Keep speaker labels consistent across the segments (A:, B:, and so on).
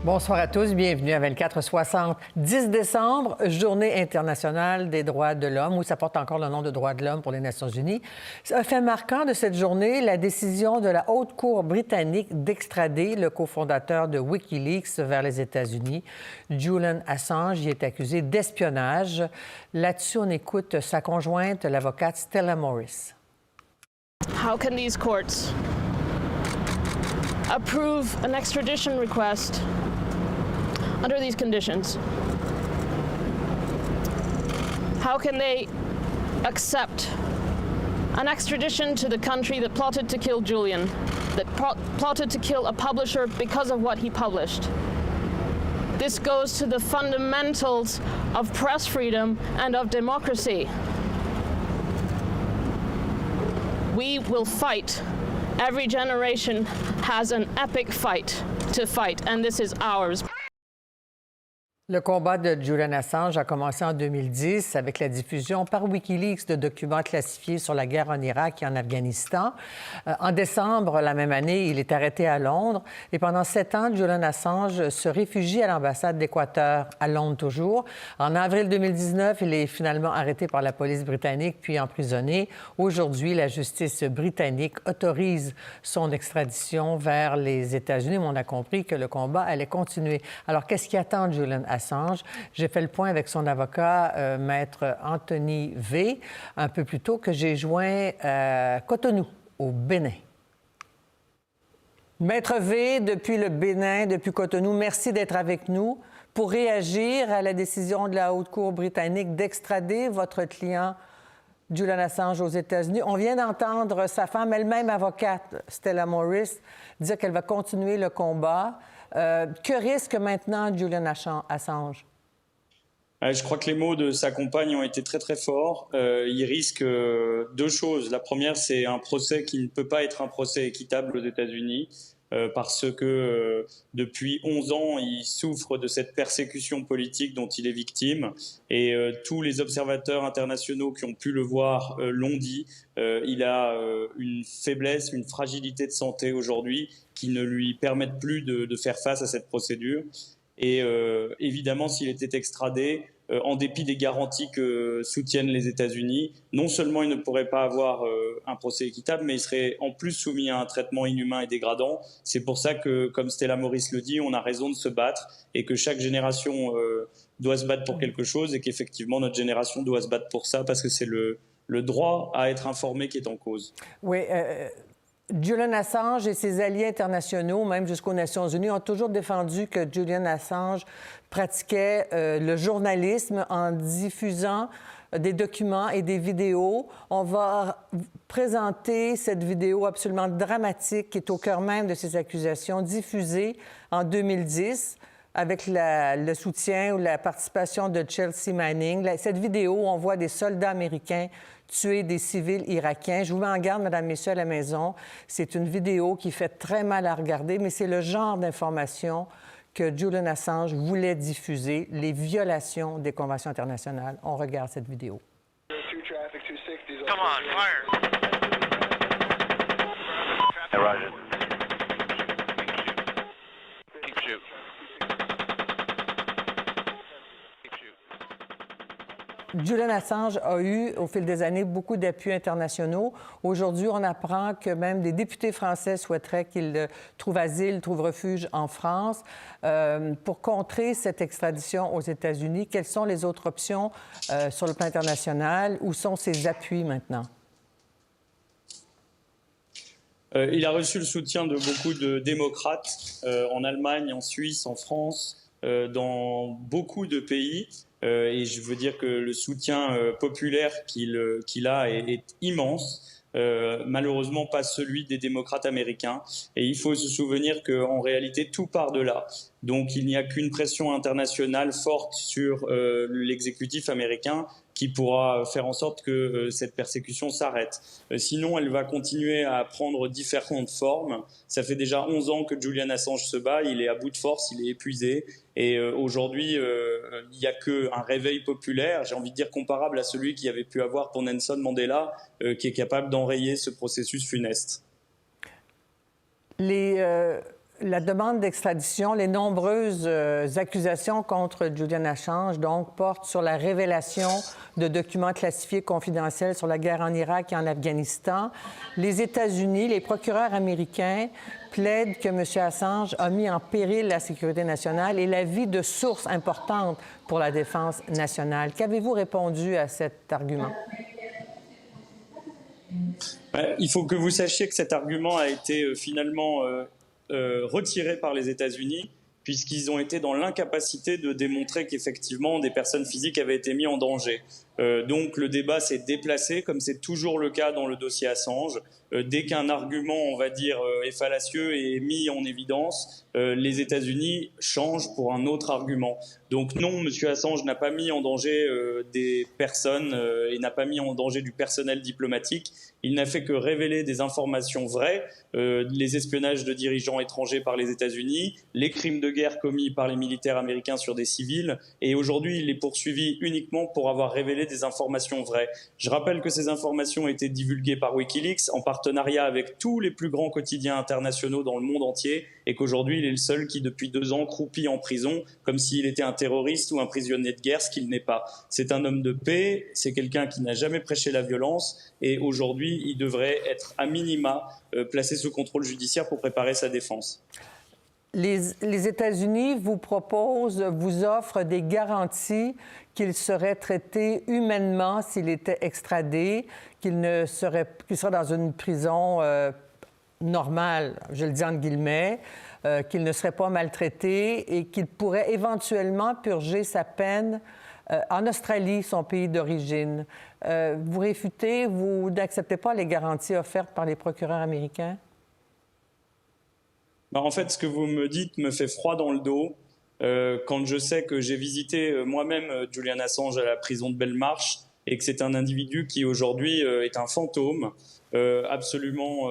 A: Bonsoir à tous, bienvenue à 24-60. 10 décembre, Journée internationale des droits de l'homme, où ça porte encore le nom de droits de l'homme pour les Nations unies. Un fait marquant de cette journée, la décision de la Haute Cour britannique d'extrader le cofondateur de Wikileaks vers les États-Unis. Julian Assange y est accusé d'espionnage. Là-dessus, on écoute sa conjointe, l'avocate Stella Morris.
B: How can these courts approve an extradition request under these conditions? How can they accept an extradition to the country that plotted to kill Julian, that plotted to kill a publisher because of what he published? This goes to the fundamentals of press freedom and of democracy. We will fight. Every generation has an epic fight to fight, and this is ours.
A: Le combat de Julian Assange a commencé en 2010 avec la diffusion par Wikileaks de documents classifiés sur la guerre en Irak et en Afghanistan. En décembre la même année, il est arrêté à Londres et pendant 7 ans, Julian Assange se réfugie à l'ambassade d'Équateur, à Londres toujours. En avril 2019, il est finalement arrêté par la police britannique puis emprisonné. Aujourd'hui, la justice britannique autorise son extradition vers les États-Unis, mais on a compris que le combat allait continuer. Alors, qu'est-ce qui attend Julian Assange? J'ai fait le point avec son avocat, Maître Anthony V, un peu plus tôt, que j'ai joint à Cotonou, au Bénin. Maître V, depuis le Bénin, depuis Cotonou, merci d'être avec nous pour réagir à la décision de la Haute Cour britannique d'extrader votre client Julian Assange aux États-Unis. On vient d'entendre sa femme, elle-même avocate, Stella Morris, dire qu'elle va continuer le combat. Que risque maintenant Julian Assange?
C: Je crois que les mots de sa compagne ont été très très forts. Il risque deux choses. La première, c'est un procès qui ne peut pas être un procès équitable aux États-Unis parce que depuis 11 ans, il souffre de cette persécution politique dont il est victime. Et tous les observateurs internationaux qui ont pu le voir l'ont dit. Il a une faiblesse, une fragilité de santé aujourd'hui qui ne lui permettent plus de faire face à cette procédure. Et évidemment, s'il était extradé, en dépit des garanties que soutiennent les États-Unis, non seulement il ne pourrait pas avoir un procès équitable, mais il serait en plus soumis à un traitement inhumain et dégradant. C'est pour ça que, comme Stella Morris le dit, on a raison de se battre et que chaque génération doit se battre pour quelque chose et qu'effectivement notre génération doit se battre pour ça parce que c'est le droit à être informé qui est en cause.
A: Oui, Julian Assange et ses alliés internationaux, même jusqu'aux Nations unies, ont toujours défendu que Julian Assange pratiquait le journalisme en diffusant des documents et des vidéos. On va présenter cette vidéo absolument dramatique qui est au cœur même de ces accusations, diffusée en 2010 avec le soutien ou la participation de Chelsea Manning. Cette vidéo, on voit des soldats américains tuer des civils irakiens. Je vous mets en garde, mesdames, messieurs, à la maison. C'est une vidéo qui fait très mal à regarder, mais c'est le genre d'information que Julian Assange voulait diffuser, les violations des conventions internationales. On regarde cette vidéo.
D: Come on, fire! Hey, Roger. Keep shooting.
A: Julian Assange a eu, au fil des années, beaucoup d'appuis internationaux. Aujourd'hui, on apprend que même des députés français souhaiteraient qu'il trouve asile, trouve refuge en France. Pour contrer cette extradition aux États-Unis, quelles sont les autres options sur le plan international? Où sont ses appuis maintenant?
C: Il a reçu le soutien de beaucoup de démocrates en Allemagne, en Suisse, en France, dans beaucoup de pays. Et je veux dire que le soutien populaire qu'il a est immense. Malheureusement pas celui des démocrates américains. Et il faut se souvenir qu'en réalité, tout part de là. Donc il n'y a qu'une pression internationale forte sur l'exécutif américain qui pourra faire en sorte que cette persécution s'arrête. Sinon, elle va continuer à prendre différentes formes. Ça fait déjà 11 ans que Julian Assange se bat, il est à bout de force, il est épuisé. Et aujourd'hui, il n'y a qu'un réveil populaire, j'ai envie de dire comparable à celui qu'il y avait pu avoir pour Nelson Mandela, qui est capable d'enrayer ce processus funeste.
A: la demande d'extradition, les nombreuses accusations contre Julian Assange, donc, portent sur la révélation de documents classifiés confidentiels sur la guerre en Irak et en Afghanistan. Les États-Unis, les procureurs américains plaident que M. Assange a mis en péril la sécurité nationale et la vie de sources importantes pour la défense nationale. Qu'avez-vous répondu à cet argument?
C: Il faut que vous sachiez que cet argument a été finalement retiré par les États-Unis, puisqu'ils ont été dans l'incapacité de démontrer qu'effectivement des personnes physiques avaient été mises en danger. Donc le débat s'est déplacé, comme c'est toujours le cas dans le dossier Assange. Dès qu'un argument, on va dire, est fallacieux et est mis en évidence, les États-Unis changent pour un autre argument. Donc non, M. Assange n'a pas mis en danger des personnes et n'a pas mis en danger du personnel diplomatique. Il n'a fait que révéler des informations vraies, les espionnages de dirigeants étrangers par les États-Unis, les crimes de guerre commis par les militaires américains sur des civils, et aujourd'hui il est poursuivi uniquement pour avoir révélé des informations vraies. Je rappelle que ces informations ont été divulguées par Wikileaks en partenariat avec tous les plus grands quotidiens internationaux dans le monde entier, et qu'aujourd'hui il est le seul qui depuis 2 ans croupit en prison comme s'il était un terroriste ou un prisonnier de guerre, ce qu'il n'est pas. C'est un homme de paix, c'est quelqu'un qui n'a jamais prêché la violence, et aujourd'hui il devrait être à minima placé sous contrôle judiciaire pour préparer sa défense.
A: Les États-Unis vous offrent des garanties qu'il serait traité humainement s'il était extradé, qu'il serait dans une prison normale, je le dis entre guillemets, qu'il ne serait pas maltraité et qu'il pourrait éventuellement purger sa peine en Australie, son pays d'origine. Vous réfutez, vous n'acceptez pas les garanties offertes par les procureurs américains?
C: En fait, ce que vous me dites me fait froid dans le dos. Quand je sais que j'ai visité moi-même Julian Assange à la prison de Belmarsh et que c'est un individu qui aujourd'hui est un fantôme, absolument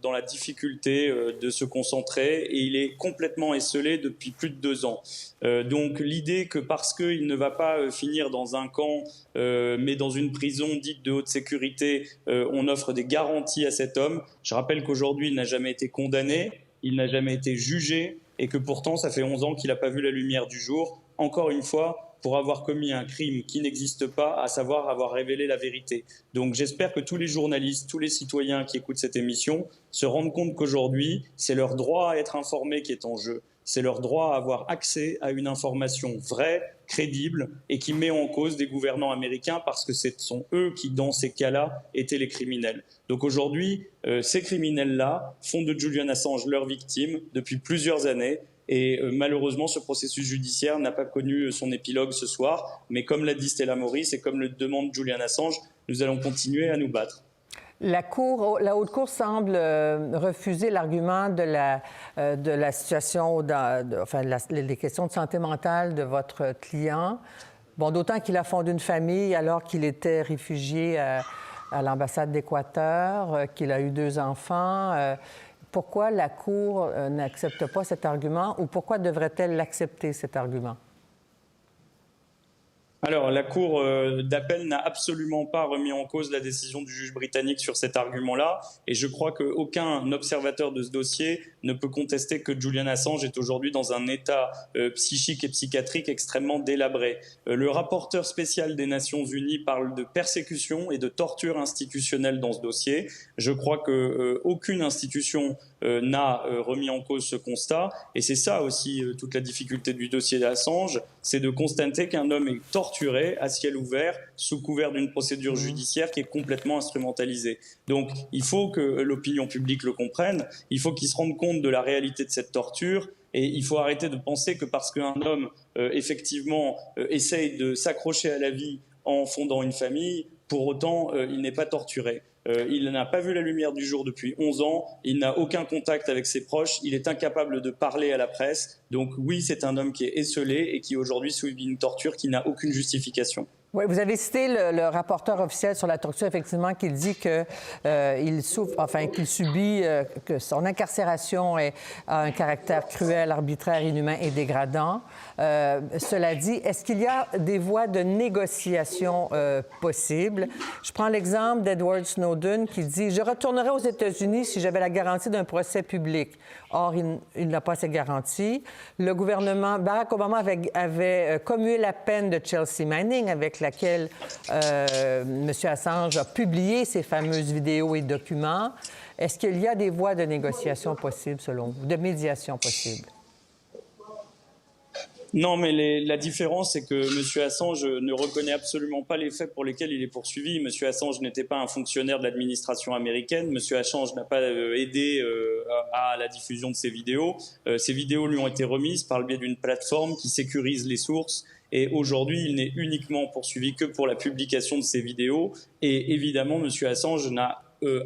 C: dans la difficulté de se concentrer, et il est complètement esseulé depuis plus de 2 ans. Donc l'idée que parce qu'il ne va pas finir dans un camp, mais dans une prison dite de haute sécurité, on offre des garanties à cet homme. Je rappelle qu'aujourd'hui il n'a jamais été condamné, il n'a jamais été jugé, et que pourtant ça fait 11 ans qu'il n'a pas vu la lumière du jour, encore une fois, pour avoir commis un crime qui n'existe pas, à savoir avoir révélé la vérité. Donc j'espère que tous les journalistes, tous les citoyens qui écoutent cette émission se rendent compte qu'aujourd'hui, c'est leur droit à être informé qui est en jeu. C'est leur droit à avoir accès à une information vraie, crédible, et qui met en cause des gouvernants américains, parce que ce sont eux qui, dans ces cas-là, étaient les criminels. Donc aujourd'hui, ces criminels-là font de Julian Assange leur victime depuis plusieurs années. Et malheureusement, ce processus judiciaire n'a pas connu son épilogue ce soir. Mais comme l'a dit Stella Moris et comme le demande Julian Assange, nous allons continuer à nous battre.
A: La Haute Cour semble refuser l'argument de la situation, les questions de santé mentale de votre client. Bon, d'autant qu'il a fondé une famille alors qu'il était réfugié à l'ambassade d'Équateur, qu'il a eu 2 enfants. Pourquoi la Cour n'accepte pas cet argument, ou pourquoi devrait-elle l'accepter, cet argument?
C: Alors, la Cour d'appel n'a absolument pas remis en cause la décision du juge britannique sur cet argument-là, et je crois qu'aucun observateur de ce dossier ne peut contester que Julian Assange est aujourd'hui dans un état psychique et psychiatrique extrêmement délabré. Le rapporteur spécial des Nations Unies parle de persécution et de torture institutionnelle dans ce dossier. Je crois qu'aucune institution n'a remis en cause ce constat, et c'est ça aussi toute la difficulté du dossier d'Assange, c'est de constater qu'un homme est torturé à ciel ouvert sous couvert d'une procédure judiciaire qui est complètement instrumentalisée. Donc il faut que l'opinion publique le comprenne, il faut qu'il se rende compte de la réalité de cette torture, et il faut arrêter de penser que parce qu'un homme effectivement essaye de s'accrocher à la vie en fondant une famille, pour autant il n'est pas torturé. Il n'a pas vu la lumière du jour depuis 11 ans, il n'a aucun contact avec ses proches, il est incapable de parler à la presse. Donc oui, c'est un homme qui est esseulé et qui aujourd'hui subit une torture qui n'a aucune justification.
A: Oui, vous avez cité le rapporteur officiel sur la torture, effectivement, qui dit qu'il souffre, enfin, qu'il subit, que son incarcération a un caractère cruel, arbitraire, inhumain et dégradant. Cela dit, est-ce qu'il y a des voies de négociation possibles? Je prends l'exemple d'Edward Snowden qui dit « Je retournerais aux États-Unis si j'avais la garantie d'un procès public. » Or, il n'a pas cette garantie. Le gouvernement, Barack Obama avait commué la peine de Chelsea Manning, avec laquelle M. Assange a publié ces fameuses vidéos et documents. Est-ce qu'il y a des voies de négociation possibles, selon vous, de médiation possible?
C: Non, mais la différence, c'est que M. Assange ne reconnaît absolument pas les faits pour lesquels il est poursuivi. M. Assange n'était pas un fonctionnaire de l'administration américaine. M. Assange n'a pas aidé à la diffusion de ces vidéos. Ces vidéos lui ont été remises par le biais d'une plateforme qui sécurise les sources. Et aujourd'hui, il n'est uniquement poursuivi que pour la publication de ces vidéos. Et évidemment, M. Assange n'a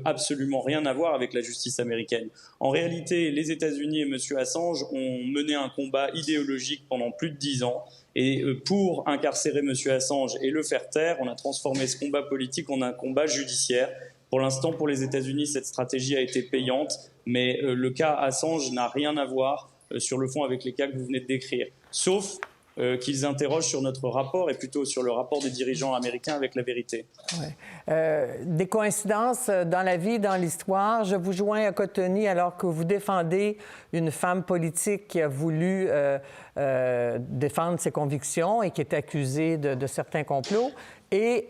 C: absolument rien à voir avec la justice américaine. En réalité, les États-Unis et M. Assange ont mené un combat idéologique pendant plus de 10 ans. Et pour incarcérer M. Assange et le faire taire, on a transformé ce combat politique en un combat judiciaire. Pour l'instant, pour les États-Unis, cette stratégie a été payante, mais le cas Assange n'a rien à voir sur le fond avec les cas que vous venez de décrire. Sauf qu'ils interrogent sur notre rapport et plutôt sur le rapport des dirigeants américains avec la vérité.
A: Ouais. Des coïncidences dans la vie, dans l'histoire. Je vous joins à Cotonou alors que vous défendez une femme politique qui a voulu défendre ses convictions et qui est accusée de certains complots. Et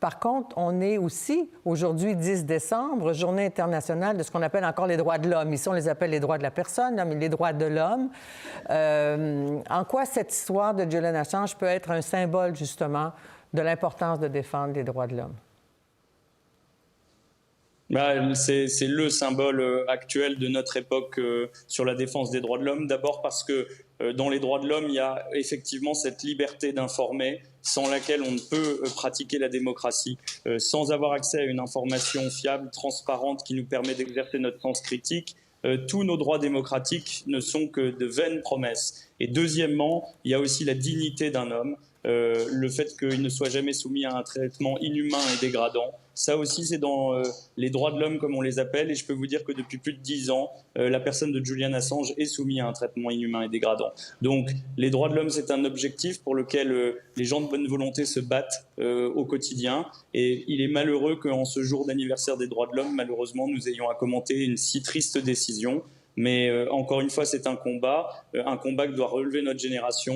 A: par contre, on est aussi, aujourd'hui, 10 décembre, journée internationale de ce qu'on appelle encore les droits de l'homme. Ici, on les appelle les droits de la personne, mais les droits de l'homme. En quoi cette histoire de Julian Assange peut être un symbole, justement, de l'importance de défendre les droits de l'homme?
C: C'est le symbole actuel de notre époque sur la défense des droits de l'homme. D'abord parce que dans les droits de l'homme, il y a effectivement cette liberté d'informer sans laquelle on ne peut pratiquer la démocratie. Sans avoir accès à une information fiable, transparente, qui nous permet d'exercer notre sens critique, tous nos droits démocratiques ne sont que de vaines promesses. Et deuxièmement, il y a aussi la dignité d'un homme, le fait qu'il ne soit jamais soumis à un traitement inhumain et dégradant. Ça aussi, c'est dans les droits de l'homme, comme on les appelle, et je peux vous dire que depuis plus de 10 ans, la personne de Julian Assange est soumise à un traitement inhumain et dégradant. Donc, les droits de l'homme, c'est un objectif pour lequel les gens de bonne volonté se battent au quotidien, et il est malheureux qu'en ce jour d'anniversaire des droits de l'homme, malheureusement, nous ayons à commenter une si triste décision. Mais encore une fois, c'est un combat que doit relever notre génération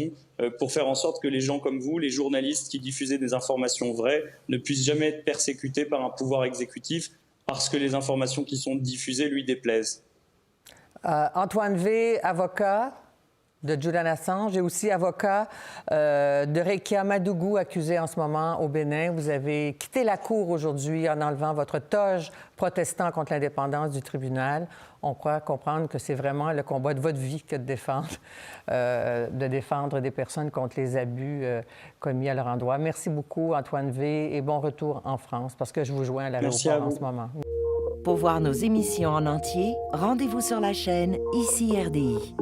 C: pour faire en sorte que les gens comme vous, les journalistes qui diffusez des informations vraies, ne puissent jamais être persécutés par un pouvoir exécutif parce que les informations qui sont diffusées lui déplaisent.
A: Antoine V., avocat de Julian Assange et aussi avocat de Rekia Madougou, accusé en ce moment au Bénin. Vous avez quitté la cour aujourd'hui en enlevant votre toge protestant contre l'indépendance du tribunal. On croit comprendre que c'est vraiment le combat de votre vie que de défendre des personnes contre les abus commis à leur endroit. Merci beaucoup, Antoine V., et bon retour en France, parce que je vous joins à l'aéroport en ce moment.
E: Pour voir nos émissions en entier, rendez-vous sur la chaîne ICI RDI.